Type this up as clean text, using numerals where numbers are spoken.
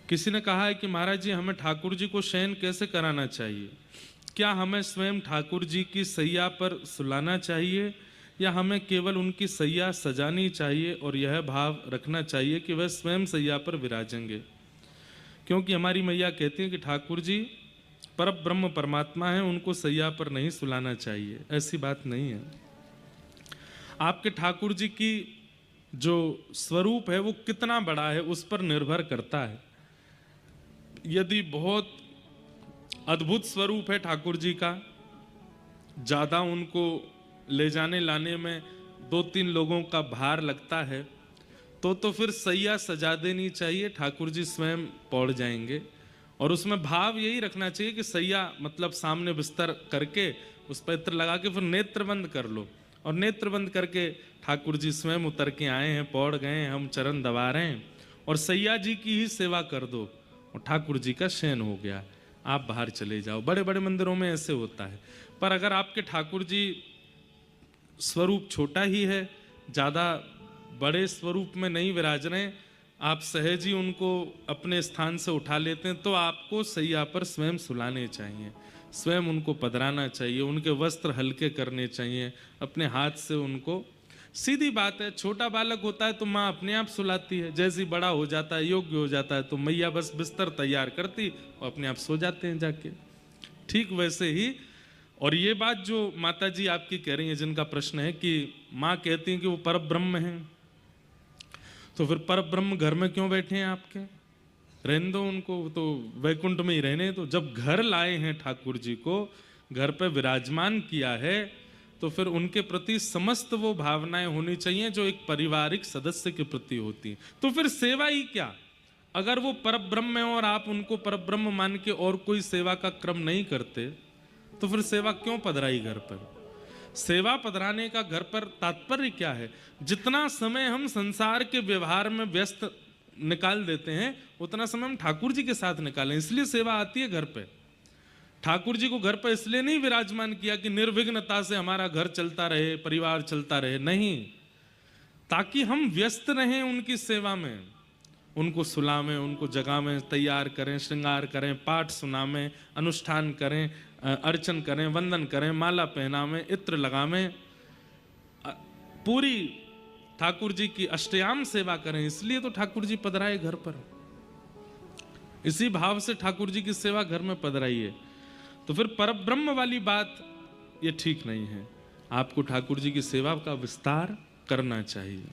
किसी ने कहा है कि महाराज जी हमें ठाकुर जी को शयन कैसे कराना चाहिए? क्या हमें स्वयं ठाकुर जी की सैया पर सुलाना चाहिए या हमें केवल उनकी सैया सजानी चाहिए और यह भाव रखना चाहिए कि वह स्वयं सैया पर विराजेंगे? क्योंकि हमारी मैया कहती हैं कि ठाकुर जी परम ब्रह्म परमात्मा है, उनको सैया पर नहीं सुलाना चाहिए। ऐसी बात नहीं है। आपके ठाकुर जी की जो स्वरूप है वो कितना बड़ा है उस पर निर्भर करता है। यदि बहुत अद्भुत स्वरूप है ठाकुर जी का, ज़्यादा उनको ले जाने लाने में 2-3 लोगों का भार लगता है, तो फिर सैया सजा देनी चाहिए, ठाकुर जी स्वयं पौड़ जाएंगे। और उसमें भाव यही रखना चाहिए कि सैया मतलब सामने बिस्तर करके उस पर इत्र लगा के फिर नेत्र बंद कर लो, और नेत्र बंद करके ठाकुर जी स्वयं उतर के आए हैं, पौड़ गए हैं, हम चरण दबा रहे हैं, और सैया जी की ही सेवा कर दो और ठाकुर जी का शयन हो गया, आप बाहर चले जाओ। बड़े बड़े मंदिरों में ऐसे होता है। पर अगर आपके ठाकुर जी स्वरूप छोटा ही है, ज़्यादा बड़े स्वरूप में नहीं विराज रहे, आप सहज ही उनको अपने स्थान से उठा लेते हैं, तो आपको सैया पर स्वयं सुलाने चाहिए, स्वयं उनको पधराना चाहिए, उनके वस्त्र हल्के करने चाहिए, अपने हाथ से उनको। सीधी बात है, छोटा बालक होता है तो माँ अपने आप सुलाती है, जैसे बड़ा हो जाता है, योग्य हो जाता है, तो मैया बस बिस्तर तैयार करती और अपने आप सो जाते हैं जाके। ठीक वैसे ही, और ये बात जो माता जी आपकी कह रही है, जिनका प्रश्न है कि माँ कहती हैं कि वो परम ब्रह्म है, तो फिर परम ब्रह्म घर में क्यों बैठे हैं आपके? रहने दो उनको, तो वैकुंठ में ही रहने दो। जब घर लाए हैं ठाकुर जी को, घर पे विराजमान किया है, तो फिर उनके प्रति समस्त वो भावनाएं होनी चाहिए जो एक पारिवारिक सदस्य के प्रति होती हैं। तो फिर सेवा ही क्या? अगर वो परम ब्रह्म है और आप उनको परम ब्रह्म मान के और कोई सेवा का क्रम नहीं करते, तो फिर सेवा क्यों पधराई घर पर? सेवा पधराने का घर पर तात्पर्य क्या है? जितना समय हम संसार के व्यवहार में व्यस्त निकाल देते हैं, उतना समय हम ठाकुर जी के साथ निकालें, इसलिए सेवा आती है घर पे। ठाकुर जी को घर पर इसलिए नहीं विराजमान किया कि निर्विघ्नता से हमारा घर चलता रहे, परिवार चलता रहे, नहीं, ताकि हम व्यस्त रहें उनकी सेवा में, उनको सुलावें, उनको जगावें, तैयार करें, श्रृंगार करें, पाठ सुनावें, अनुष्ठान करें, अर्चन करें, वंदन करें, माला पहनावें, इत्र लगावें, पूरी ठाकुर जी की अष्टयाम सेवा करें। इसलिए तो ठाकुर जी पधराए घर पर, इसी भाव से ठाकुर जी की सेवा घर में पधराई है। तो फिर परब्रह्म वाली बात ये ठीक नहीं है, आपको ठाकुर जी की सेवा का विस्तार करना चाहिए।